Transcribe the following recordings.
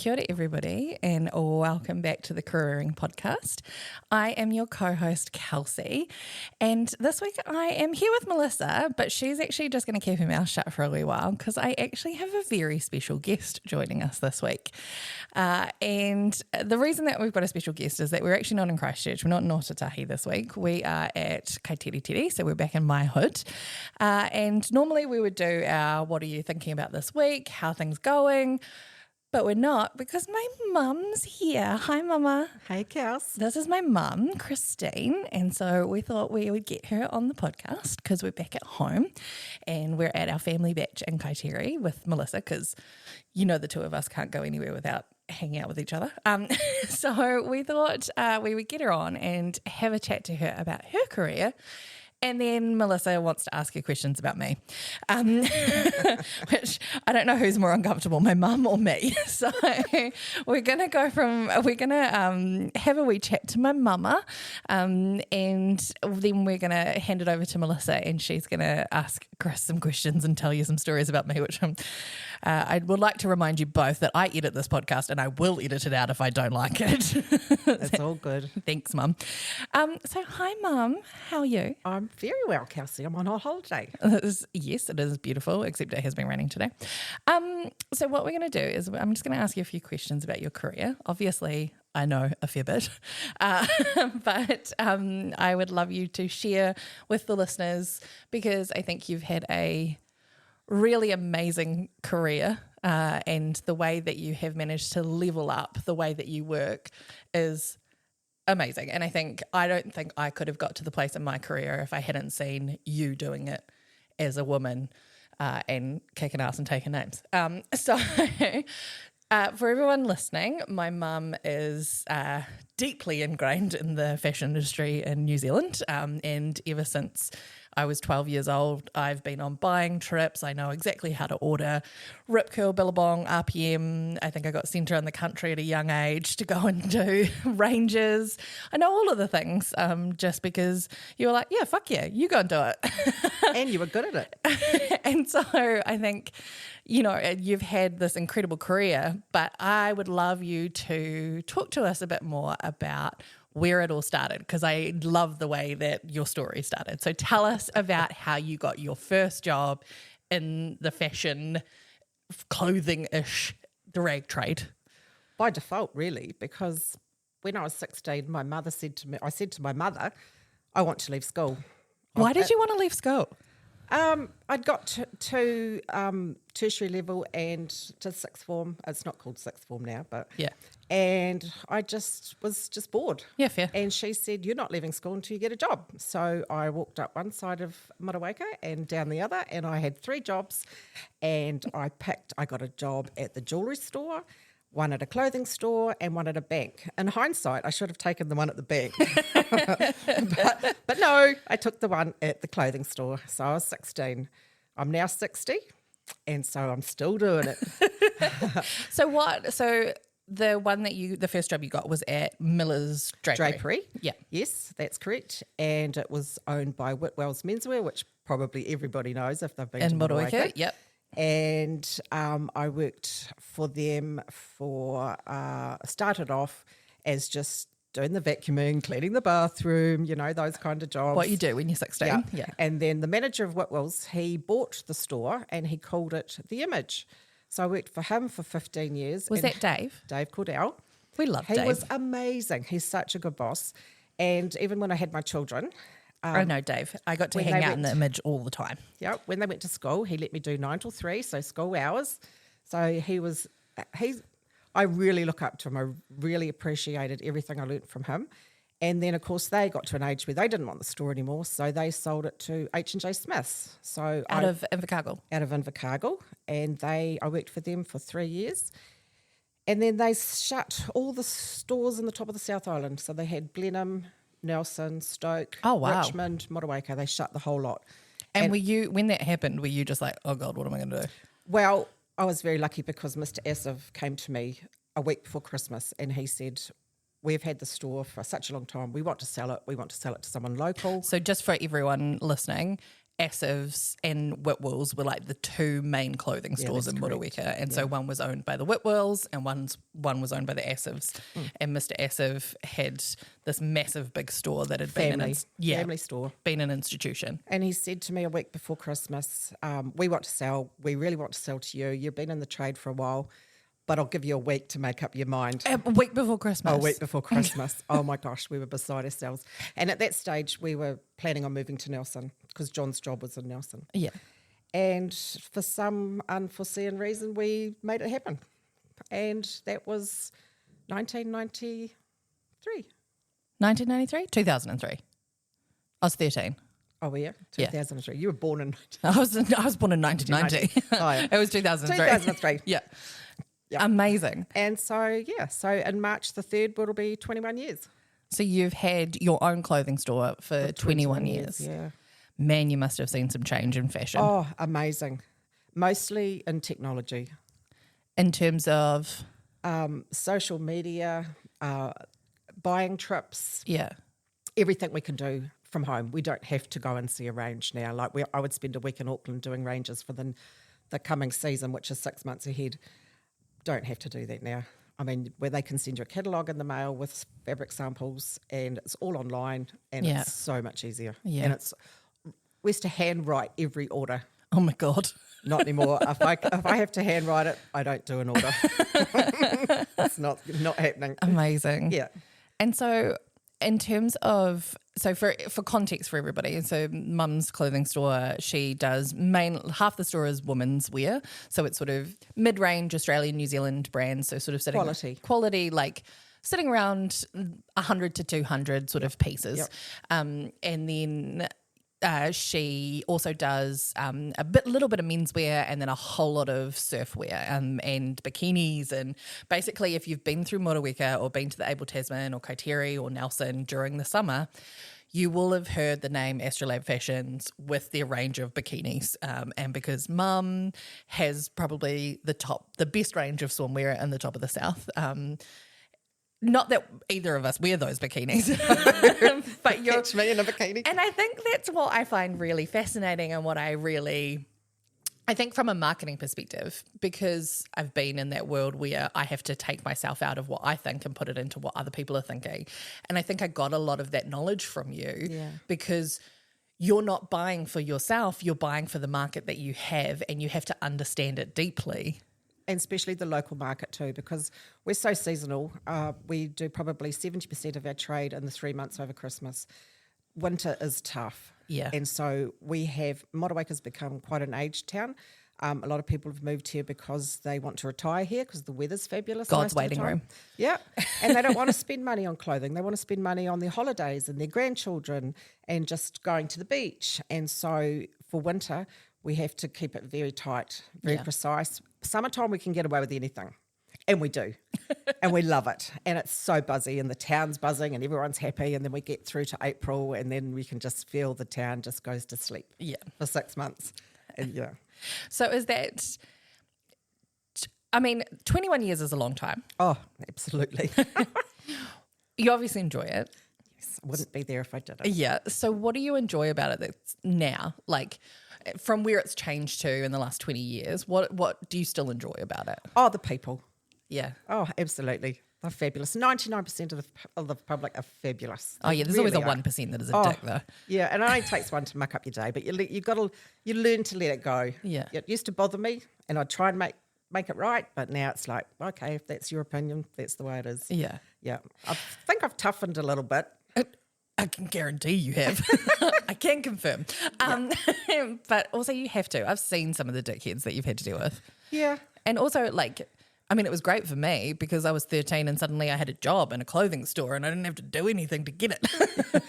Kia ora everybody and welcome back to the Careering Podcast. I am your co-host Kelsie and this week I am here with Melissa, but she's actually just going to keep her mouth shut for a wee while because I actually have a very special guest joining us this week. And the reason that we've got a special guest is that we're actually not in Christchurch, we're not in Aotearoa this week, we are at Aotearoa, so we're back in my hood. And normally we would do our what are you thinking about this week, how things going. But we're not because my mum's here. Hi, Mama. Hey, Kels. This is my mum, Christine. And so we thought we would get her on the podcast because we're back at home and we're at our family batch in Aotearoa with Melissa because, you know, the two of us can't go anywhere without hanging out with each other. So we thought we would get her on and have a chat to her about her career. And then Melissa wants to ask you questions about me, which I don't know who's more uncomfortable, my mum or me. So we're going to have a wee chat to my mama and then we're going to hand it over to Melissa and she's going to ask Chris some questions and tell you some stories about me, which I would like to remind you both that I edit this podcast and I will edit it out if I don't like it. It's all good. Thanks, Mum. So hi, Mum. How are you? I'm very well, Kelsie. I'm on a holiday. Yes, it is beautiful, except it has been raining today. So what we're going to do is I'm just going to ask you a few questions about your career. Obviously, I know a fair bit, but I would love you to share with the listeners because I think you've had a really amazing career and the way that you have managed to level up the way that you work is amazing. And I don't think I could have got to the place in my career if I hadn't seen you doing it as a woman and kicking ass and taking names. So for everyone listening, my mum is deeply ingrained in the fashion industry in New Zealand. And ever since I was 12 years old, I've been on buying trips. I know exactly how to order Rip Curl, Billabong, RPM. I think I got sent around the country at a young age to go and do ranges. I know all of the things just because you were like, yeah, fuck yeah, you go and do it. And you were good at it. And so I think, you know, you've had this incredible career, but I would love you to talk to us a bit more about where it all started because I love the way that your story started. So tell us about how you got your first job in the fashion clothing-ish drag trade. By default, really, because when I was 16, my mother said to me, I said to my mother, I want to leave school. Why did you want to leave school? I'd got to tertiary level and to sixth form. It's not called sixth form now, but yeah. And I was just bored. Yeah, fair. And she said, you're not leaving school until you get a job. So I walked up one side of Marawaika and down the other, and I had 3 jobs. And I got a job at the jewellery store, one at a clothing store, and one at a bank. In hindsight, I should have taken the one at the bank. but no, I took the one at the clothing store. So I was 16. I'm now 60, and so I'm still doing it. So the first job you got was at Miller's Drapery. Yeah. Yes, that's correct. And it was owned by Whitwell's Menswear, which probably everybody knows if they've been to Marawaika. Yep. And I worked for them started off as just doing the vacuuming, cleaning the bathroom, you know, those kind of jobs. What you do when you're 16. Yeah. And then the manager of Whitwell's, he bought the store and he called it The Image. So I worked for him for 15 years. Was that Dave? Dave Cordell. We love Dave. He was amazing. He's such a good boss. And even when I had my children. I know Dave. I got to hang out in the Image all the time. Yeah. When they went to school, he let me do 9 till 3, so school hours. So I really look up to him. I really appreciated everything I learnt from him. And then, of course, they got to an age where they didn't want the store anymore, so they sold it to H&J Smith's. So Out of Invercargill? Out of Invercargill. And I worked for them for 3 years. And then they shut all the stores in the top of the South Island. So they had Blenheim, Nelson, Stoke, Richmond, Marawaika. They shut the whole lot. And when that happened, were you just like, oh God, what am I going to do? Well, I was very lucky because Mr. Asif came to me a week before Christmas and he said, we've had the store for such a long time. We want to sell it. We want to sell it to someone local. So just for everyone listening, Assiv's and Whitwell's were like the two main clothing stores in Motueka. And so one was owned by the Whitwells and one was owned by the Assiv's. And Mr. Assiv had this massive big store that had been family store, been an institution. And he said to me a week before Christmas, we really want to sell to you. You've been in the trade for a while, but I'll give you a week to make up your mind. A week before Christmas. A week before Christmas. Oh my gosh, we were beside ourselves. And at that stage, we were planning on moving to Nelson because John's job was in Nelson. Yeah. And for some unforeseen reason, we made it happen. And that was 1993. 1993? 2003. I was 13. Oh, yeah? 2003. You were born in... I was born in 1990. Oh, yeah. It was 2003. 2003. Yeah. Yep. Amazing. And so in March the 3rd, it'll be 21 years. So you've had your own clothing store for 21 years. Yeah. Man, you must have seen some change in fashion. Oh, amazing. Mostly in technology. In terms of? Social media, buying trips. Yeah. Everything we can do from home. We don't have to go and see a range now. Like I would spend a week in Auckland doing ranges for the coming season, which is 6 months ahead. Don't have to do that now. I mean, where they can send you a catalogue in the mail with fabric samples and it's all online and it's so much easier. Yeah. And we used to handwrite every order. Oh my God. Not anymore. If I have to handwrite it, I don't do an order. It's not happening. Amazing. Yeah. And so in terms of, so for context for everybody, so Mum's clothing store, she does half the store is women's wear. So it's sort of mid-range Australian, New Zealand brands. So sort of quality, like sitting around 100 to 200 sort of pieces. Yep. And then she also does little bit of menswear and then a whole lot of surfwear and bikinis. And basically, if you've been through Motueka or been to the Able Tasman or Kaiteri or Nelson during the summer, you will have heard the name Astrolabe Fashions with their range of bikinis. And because Mum has probably the best range of swimwear in the top of the South. Not that either of us wear those bikinis, but you're Catch me in a bikini. And I think that's what I find really fascinating and what I think from a marketing perspective, because I've been in that world where I have to take myself out of what I think and put it into what other people are thinking. And I think I got a lot of that knowledge from you because you're not buying for yourself, you're buying for the market that you have and you have to understand it deeply. And especially the local market too, because we're so seasonal. We do probably 70% of our trade in the 3 months over Christmas. Winter is tough. Yeah. And so Motueka's become quite an aged town. A lot of people have moved here because they want to retire here because the weather's fabulous. God's waiting room. Yeah. And they don't want to spend money on clothing. They want to spend money on their holidays and their grandchildren and just going to the beach. And so for winter, we have to keep it very tight, very precise. Summertime, we can get away with anything. And we do. And we love it. And it's so buzzy and the town's buzzing and everyone's happy. And then we get through to April and then we can just feel the town just goes to sleep for 6 months. And So is that, 21 years is a long time. Oh, absolutely. You obviously enjoy it. Yes, I wouldn't be there if I didn't. Yeah. So what do you enjoy about it that's now? Like from where it's changed to in the last 20 years, what do you still enjoy about it? Oh, the people. Yeah. Oh, absolutely. They're fabulous. 99% of the public are fabulous. Oh, yeah. There's always a 1% that is a dick, though. Yeah, and it only takes one to muck up your day, but you learn to let it go. Yeah. It used to bother me, and I'd try and make it right, but now it's like, okay, if that's your opinion, that's the way it is. Yeah. Yeah. I think I've toughened a little bit. I can guarantee you have. I can confirm. But also you have to. I've seen some of the dickheads that you've had to deal with. Yeah. And also, it was great for me because I was 13 and suddenly I had a job in a clothing store and I didn't have to do anything to get it.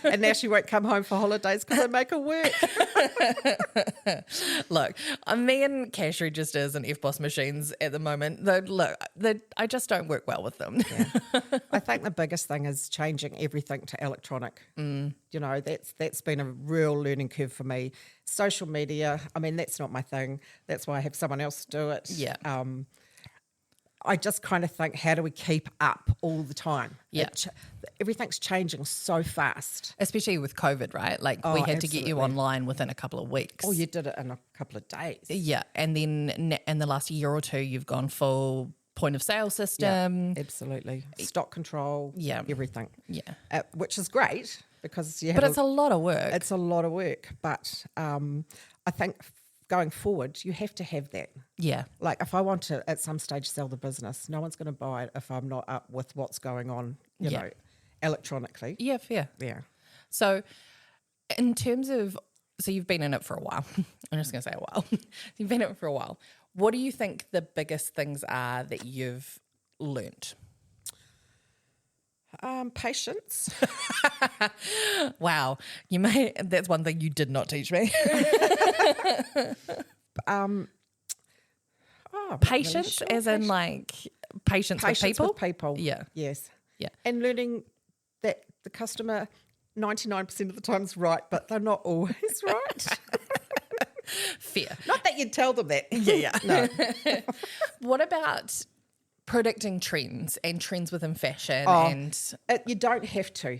And now she won't come home for holidays because I make her work. Look, me and cash registers and FBOS machines at the moment, I just don't work well with them. Yeah. I think the biggest thing is changing everything to electronic. That's been a real learning curve for me. Social media, that's not my thing. That's why I have someone else do it. Yeah. I just kind of think, how do we keep up all the time? Yeah. Everything's changing so fast. Especially with COVID, right? Like we had to get you absolutely. online within a couple of weeks. Oh, you did it in a couple of days. Yeah. And then in the last year or two, you've gone full point of sale system. Absolutely. Stock control, everything. Yeah. Which is great because you have But it's a lot of work. It's a lot of work. But I think going forward, you have to have that. Yeah. Like if I want to at some stage sell the business, no one's going to buy it if I'm not up with what's going on, you know, electronically. Yeah, fair. Yeah. So in terms of, so you've been in it for a while. I'm just going to say a while. You've been in it for a while. What do you think the biggest things are that you've learnt? Patience. Wow. That's one thing you did not teach me. Patience as in like patience with people? With people. Yeah. Yes. Yeah. And learning that the customer 99% of the time is right, but they're not always right. Fair. Not that you'd tell them that. Yeah. No. What about predicting trends and trends within fashion? You don't have to.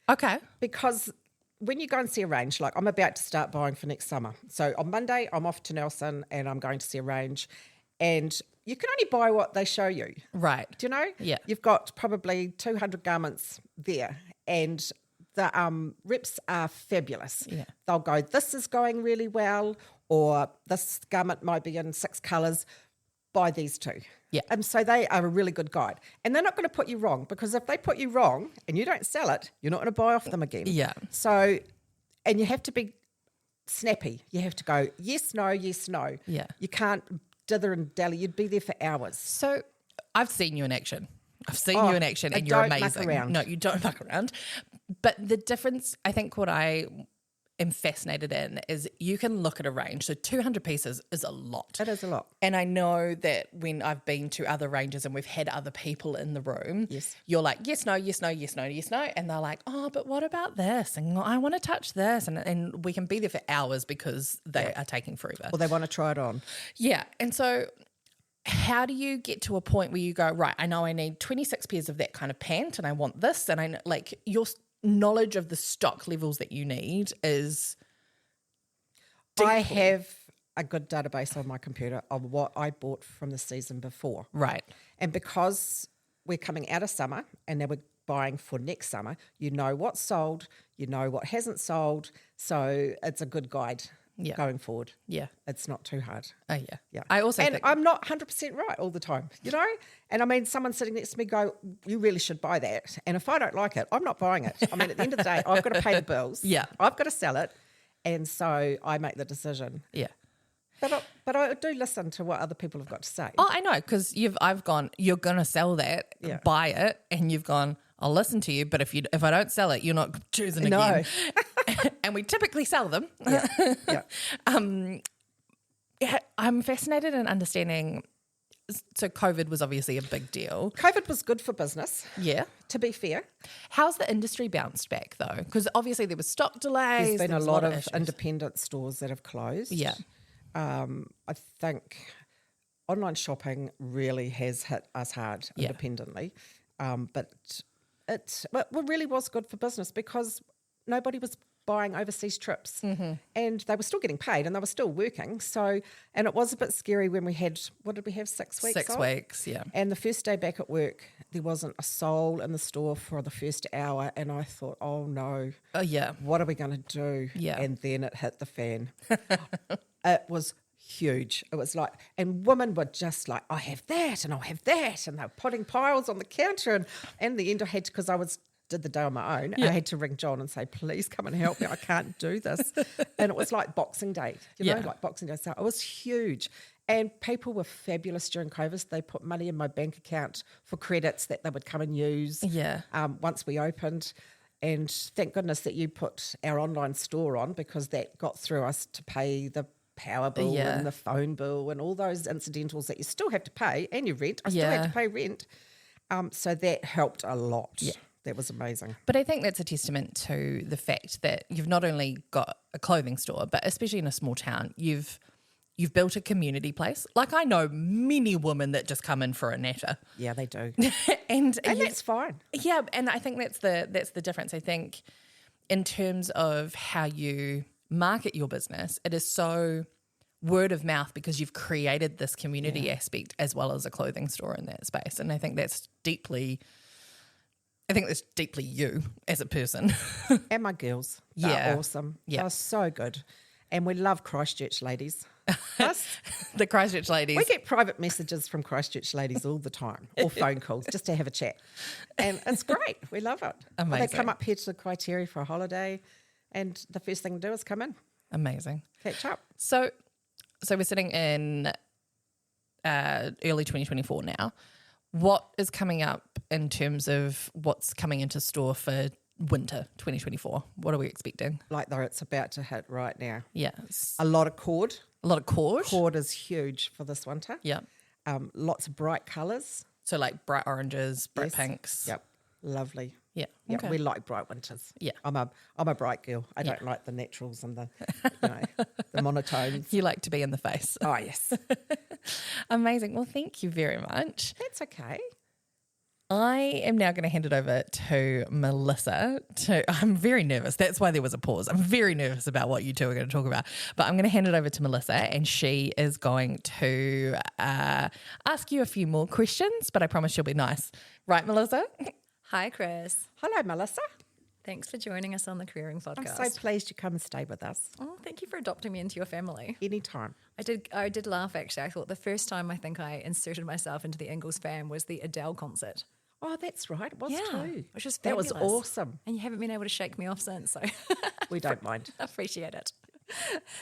Okay. Because when you go and see a range, like I'm about to start buying for next summer. So on Monday, I'm off to Nelson and I'm going to see a range. And you can only buy what they show you. Right. Do you know? Yeah. You've got probably 200 garments there. And the reps are fabulous. Yeah. They'll go, this is going really well, or this garment might be in 6 colours. Buy these 2. Yeah. And so they are a really good guide. And they're not going to put you wrong, because if they put you wrong and you don't sell it, you're not going to buy off them again. Yeah. So, and you have to be snappy. You have to go, yes, no, yes, no. Yeah. You can't dither and dally. You'd be there for hours. So I've seen you in action. And you're amazing. Muck around. No, you don't muck around. But the difference, I think what I am fascinated in is you can look at a range. So 200 pieces is a lot. It is a lot. And I know that when I've been to other ranges and we've had other people in the room, yes, you're like, yes, no, yes, no, yes, no, yes, no. And they're like, oh, but what about this? And I want to touch this. And we can be there for hours because they are taking forever. Or they want to try it on. Yeah. And so how do you get to a point where you go, right, I know I need 26 pairs of that kind of pant and I want this, and I know, like, your knowledge of the stock levels that you need is deeply. I have a good database on my computer of what I bought from the season before. Right. And because we're coming out of summer and now we're buying for next summer, you know what's sold, you know what hasn't sold, so it's a good guide. Yeah. Going forward. Yeah. It's not too hard. Oh, yeah. Yeah. I also and think I'm not 100% right all the time, you know? And I mean, someone sitting next to me go, you really should buy that. And if I don't like it, I'm not buying it. I mean, at the end of the day, I've got to pay the bills. Yeah. I've got to sell it. And so I make the decision. Yeah. But I do listen to what other people have got to say. Oh, I know, because I've gone, you're going to sell that, buy it, and you've gone, I'll listen to you, but if I don't sell it, you're not choosing again. And we typically sell them. Yeah. I'm fascinated in understanding. So COVID was obviously a big deal. COVID was good for business. Yeah. To be fair. How's the industry bounced back though? Because obviously there was stock delays. There's been a lot of issues. independent stores that have closed. Yeah. I think online shopping really has hit us hard independently. But it really was good for business because nobody was buying overseas trips and they were still getting paid and they were still working. So, and it was a bit scary when we had, what did we have, 6 weeks 6 off? weeks, yeah. And the first day back at work, there wasn't a soul in the store for the first hour. And I thought, oh no. Oh, yeah. What are we going to do? Yeah. And then it hit the fan. It was huge. It was like, and women were just like, I have that and I'll have that. And they were putting piles on the counter. And in the end I had to, because did the day on my own, I had to ring John and say, please come and help me. I can't do this. And it was like Boxing Day, like Boxing Day. So it was huge. And people were fabulous during COVID. They put money in my bank account for credits that they would come and use once we opened. And thank goodness that you put our online store on, because that got through us to pay the power bill and the phone bill and all those incidentals that you still have to pay, and your rent. I still had to pay rent. So that helped a lot. Yeah. That was amazing. But I think that's a testament to the fact that you've not only got a clothing store, but especially in a small town, you've You've built a community place. Like I know many women that just come in for a natter. Yeah, they do. and that's fine. Yeah, and I think that's the difference. I think in terms of how you market your business, it is so word of mouth because you've created this community aspect as well as a clothing store in that space. And I think that's deeply you as a person. And my girls. They're awesome. Yeah. They're so good. And we love Christchurch ladies. Us, The Christchurch ladies. we get private messages from Christchurch ladies all the time, or phone calls, just to have a chat. And it's great. We love it. Amazing. They come up here to the Aotearoa for a holiday, and the first thing to do is come in, Amazing. catch up. So we're sitting in early 2024 now. What is coming up in terms of what's coming into store for winter 2024? What are we expecting? Like though it's about to hit right now. Yes. A lot of cord. A lot of cord. Cord is huge for this winter. Yeah. Lots of bright colours. So like bright oranges, bright Yes. pinks. Yep, lovely. Yeah. Yeah, Okay. we like bright winters. Yeah. I'm a bright girl. I don't like the naturals and the the monotones. You like to be in the face. Oh yes, Amazing. Well, thank you very much. that's okay. I am now going to hand it over to Melissa. I'm very nervous. That's why there was a pause. I'm very nervous about what you two are going to talk about. But I'm going to hand it over to Melissa, and she is going to ask you a few more questions, but I promise she'll be nice. Right, Melissa? Hi, Chris. Hello, Melissa. Thanks for joining us on the Careering I'm Podcast. so pleased you come and stay with us Oh, thank you for adopting me into your family. anytime. I did laugh actually. I thought the first time I think I inserted myself into the Ingalls fam was the Adele concert. Oh, that's right. It was too. which was That was fabulous. awesome. And you haven't been able to shake me off since, so We don't mind. I appreciate it.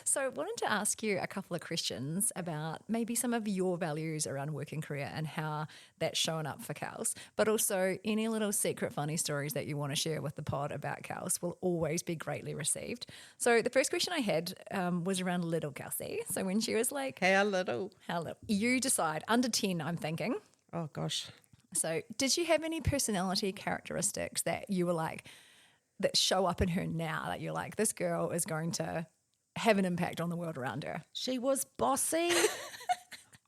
So I wanted to ask you a couple of questions about maybe some of your values around work and career and how that's shown up for Kels, but also any little secret funny stories that you want to share with the pod about Kels will always be greatly received. So the first question I had was around little Kelsie. So when she was like, How little? how little? You decide, under 10 I'm thinking. Oh gosh. So did you have any personality characteristics that you were like, that show up in her now that you're like, this girl is going to have an impact on the world around her? She was bossy.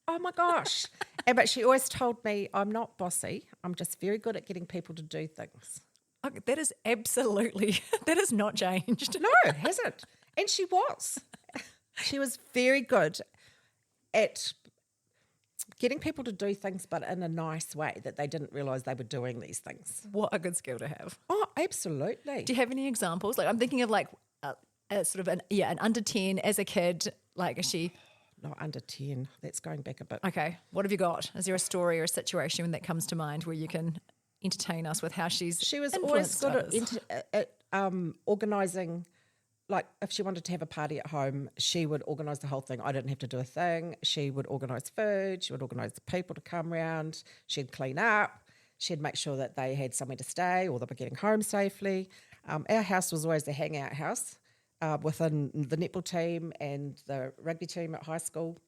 Oh my gosh. But she always told me, I'm not bossy. I'm just very good at getting people to do things. Okay, that is absolutely, that has not changed. No, it hasn't. And she was. She was very good at getting people to do things, but in a nice way that they didn't realise they were doing these things. What a good skill to have. Oh, absolutely. Do you have any examples? Like I'm thinking of like a sort of an under 10 as a kid, like is she, Not under 10. That's going back a bit. okay, what have you got? Is there a story or a situation that comes to mind where you can entertain us with how she's She was always influenced good others? at organising. Like if she wanted to have a party at home, she would organise the whole thing. I didn't have to do a thing. She would organise food. She would organise the people to come round. She'd clean up. She'd make sure that they had somewhere to stay or they were getting home safely. Our house was always a hangout house within the netball team and the rugby team at high school.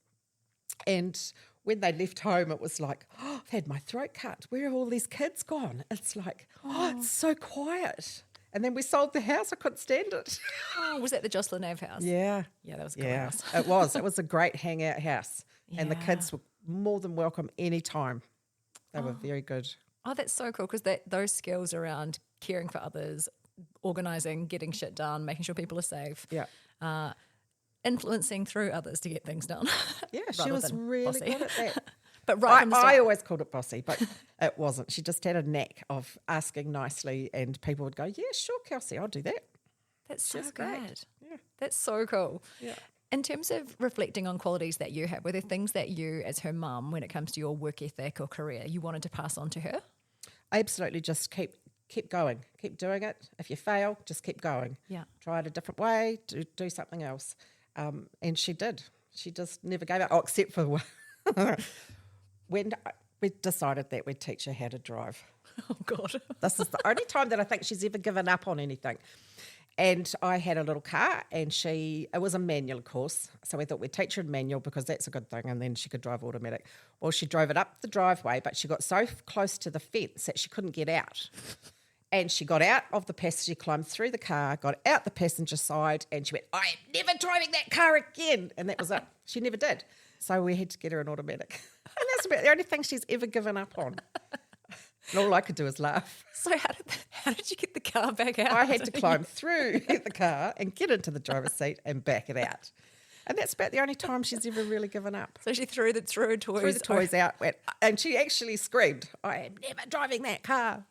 And when they left home, it was like, oh, I've had my throat cut. Where have all these kids gone? It's like, oh, it's so quiet. And then we sold the house. I couldn't stand it. Oh, was that the Jocelyn Ave house? Yeah. Yeah, that was a good Yeah, house. it was. It was a great hangout house. And the Yeah. kids were more than welcome anytime. They were very good. Oh, that's so cool because those skills around caring for others, organising, getting shit done, making sure people are safe, Yeah. influencing through others to get things done. Yeah, she rather was than really bossy. good at that. But right from the start. I always called it bossy, but it wasn't. She just had a knack of asking nicely and people would go, yeah, sure, Kelsie, I'll do that. That's so She's great. good. Yeah. That's so cool. Yeah. In terms of reflecting on qualities that you have, were there things that you, as her mum, when it comes to your work ethic or career, you wanted to pass on to her? Absolutely, just keep going. Keep doing it. If you fail, just keep going. Yeah. Try it a different way, do something else. And she did. She just never gave up. Oh, except for when we decided that we'd teach her how to drive. Oh, God. This is the only time that I think she's ever given up on anything. And I had a little car and it was a manual course. So we thought we'd teach her in manual because that's a good thing and then she could drive automatic. Well, she drove it up the driveway, but she got so close to the fence that she couldn't get out. And she got out of the passenger, she climbed through the car, got out the passenger side, and she went, I am never driving that car again. And that was it. She never did. So we had to get her an automatic. And that's about the only thing she's ever given up on. And all I could do was laugh. So how did you get the car back out? I had to climb through the car and get into the driver's seat and back it out. And that's about the only time she's ever really given up. So she threw the toys Out, and she actually screamed, I am never driving that car.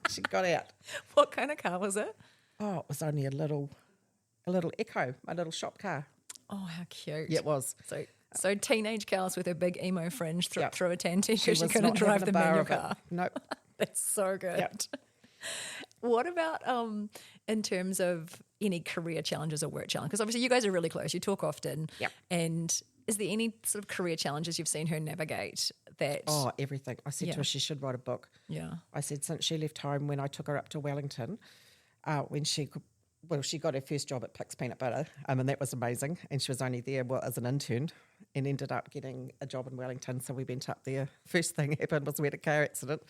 She got out. What kind of car was it? Oh, it was only a little Echo, my little shop car. Oh, how cute. Yeah, it was. So teenage Kelsie with her big emo fringe threw a tanty because she was couldn't not drive having the a bar manual of it. car. Nope. That's so good. Yep. What about in terms of any career challenges or work challenges? Because obviously you guys are really close. You talk often. Yep. And is there any sort of career challenges you've seen her navigate that? Oh, everything. I said to her she should write a book. Yeah. I said since she left home, when I took her up to Wellington, when she got her first job at Pix Peanut Butter, and that was amazing. And she was only there as an intern and ended up getting a job in Wellington. So we went up there. First thing happened was we had a car accident.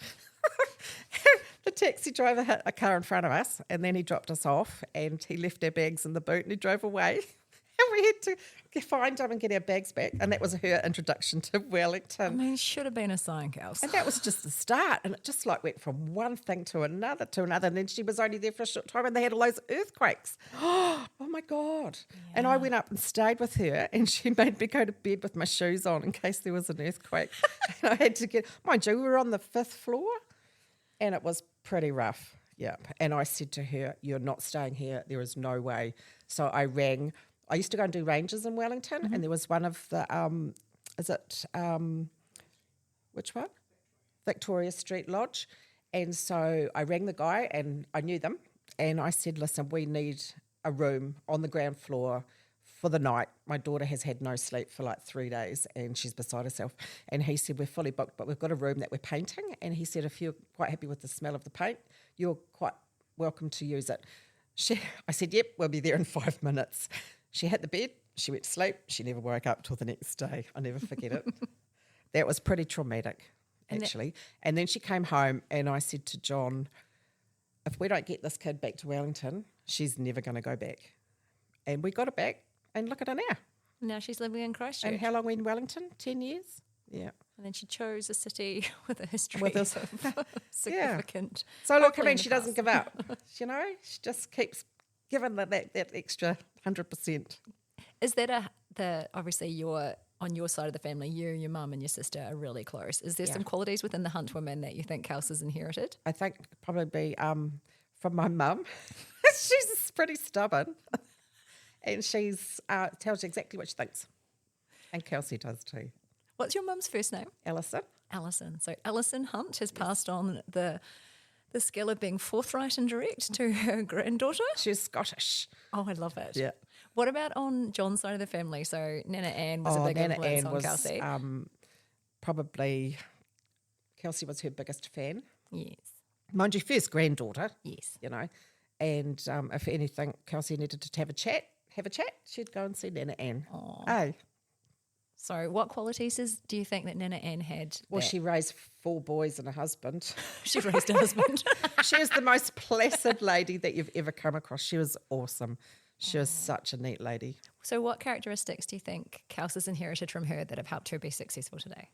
The taxi driver hit a car in front of us, and then he dropped us off, and he left our bags in the boot and he drove away. And we had to find him and get our bags back. And that was her introduction to Wellington. I mean, it should have been a sign, Kelsie. And that was just the start. And it just went from one thing to another. And then she was only there for a short time and they had loads of earthquakes. Oh my God. Yeah. And I went up and stayed with her and she made me go to bed with my shoes on in case there was an earthquake. And I had to mind you, we were on the 5th floor and it was pretty rough. Yeah. And I said to her, you're not staying here. There is no way. So I used to go and do ranges in Wellington, and there was one of the, which one? Victoria Street Lodge. And so I rang the guy, and I knew them, and I said, listen, we need a room on the ground floor for the night. My daughter has had no sleep for like 3 days, and she's beside herself. And he said, we're fully booked, but we've got a room that we're painting. And he said, if you're quite happy with the smell of the paint, you're quite welcome to use it. I said, yep, we'll be there in 5 minutes. She hit the bed, she went to sleep, she never woke up till the next day. I'll never forget it. That was pretty traumatic, actually. And then she came home and I said to John, if we don't get this kid back to Wellington, she's never going to go back. And we got her back and look at her now. Now she's living in Christchurch. And how long were in Wellington? 10 years? Yeah. And then she chose a city with a history of significant. Yeah. So look, I mean, she doesn't give up. She just keeps giving that extra 100%. Is that obviously you're on your side of the family, you, your mum and your sister are really close. Is there some qualities within the Hunt women that you think Kelsie's inherited? I think probably from my mum. She's pretty stubborn and she's tells you exactly what she thinks. And Kelsie does too. What's your mum's first name? Alison. Alison. So Alison Hunt has passed on the skill of being forthright and direct to her granddaughter. She's Scottish. Oh, I love it. Yeah. What about on John's side of the family? So Nana Ann was a big influence on Kelsie. Probably Kelsie was her biggest fan. Yes. Mind you, first granddaughter. Yes. And if anything, Kelsie needed to have a chat, she'd go and see Nana Ann. Oh. So what qualities do you think that Nana Ann had? Well, she raised 4 boys and a husband. She raised a husband. She was the most placid lady that you've ever come across. She was awesome. She was such a neat lady. So what characteristics do you think Kelsie's inherited from her that have helped her be successful today?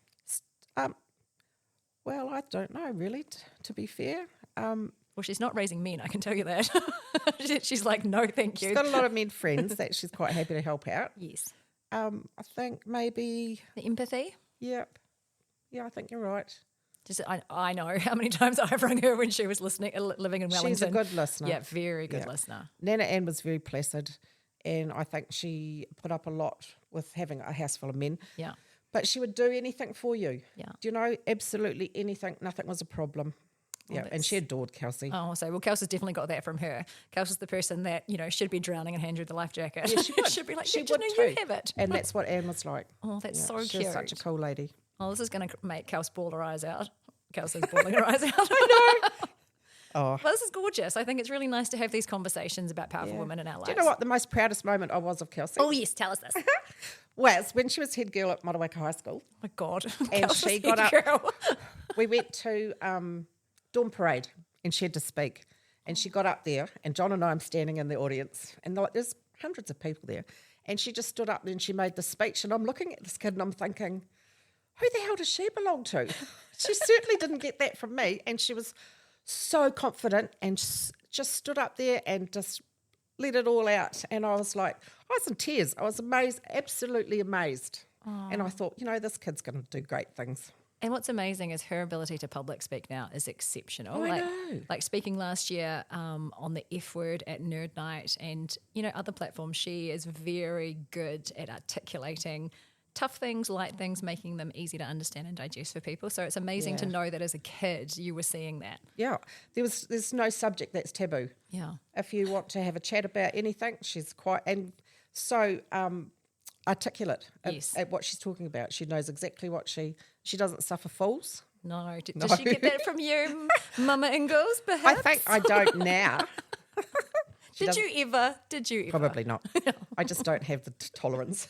Well, I don't know, really, to be fair. Well, she's not raising men, I can tell you that. She's like, no, thank you. She's got a lot of men friends that she's quite happy to help out. Yes. I think maybe... The empathy? Yep. Yeah, I think you're right. I know how many times I've rung her when she was living in Wellington. She's a good listener. Yeah, very good listener. Nana Ann was very placid, and I think she put up a lot with having a house full of men. Yeah. But she would do anything for you. Yeah. Do you know? Absolutely anything. Nothing was a problem. Yeah, and she adored Kelsie. Oh, so Kelsie's definitely got that from her. Kelsie's the person that, should be drowning and hand you the life jacket. Yeah, she would. She'd be like, she you have it. And that's what Anne was like. Oh, that's so she cute. was such a cool lady. Oh, this is going to make Kelsie bawl her eyes out. Kelsie's bawling her eyes out. I know. Oh. Well, this is gorgeous. I think it's really nice to have these conversations about powerful women in our lives. Do you know what the most proudest moment I was of Kelsie? Oh, yes, tell us this. Was when she was head girl at Motueka High School. Oh, my God. And Kelsie's she got head up. girl. We went to Dawn Parade and she had to speak. And she got up there, and John and I am standing in the audience, and there's hundreds of people there. And she just stood up and she made the speech, and I'm looking at this kid and I'm thinking, who the hell does she belong to? She certainly didn't get that from me. And she was so confident and just stood up there and just let it all out. And I was like, I was in tears. I was amazed, absolutely amazed. And I thought, this kid's going to do great things. And what's amazing is her ability to public speak now is exceptional. I know. Like speaking last year on the F word at Nerd Night and, other platforms, she is very good at articulating tough things, light things, making them easy to understand and digest for people. So it's amazing to know that as a kid you were seeing that. Yeah. There's no subject that's taboo. Yeah. If you want to have a chat about anything, she's quite, and so articulate at what she's talking about. She knows exactly what she doesn't suffer fools. No. Does she get that from you, Mama Ingalls, perhaps? I think I don't now. Did you ever? Probably not. I just don't have the tolerance.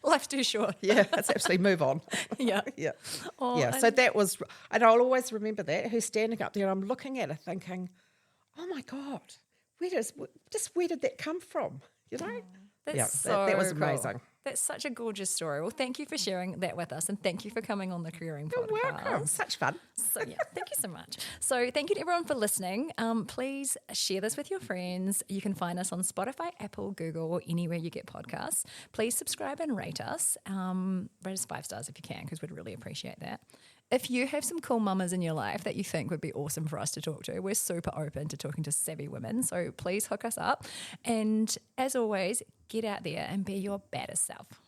Life's too short. Yeah, let's actually move on. Yeah. Yeah. Oh, yeah. So that was, and I'll always remember that, her standing up there and I'm looking at her thinking, oh my God, where did that come from? That's that was cool. amazing. That's such a gorgeous story. Well, thank you for sharing that with us and thank you for coming on the Careering Podcast. You're welcome. Such fun. So, thank you so much. So, thank you to everyone for listening. Please share this with your friends. You can find us on Spotify, Apple, Google, or anywhere you get podcasts. Please subscribe and rate us. Rate us 5 stars if you can, because we'd really appreciate that. If you have some cool mamas in your life that you think would be awesome for us to talk to, we're super open to talking to savvy women. So please hook us up. And as always, get out there and be your baddest self.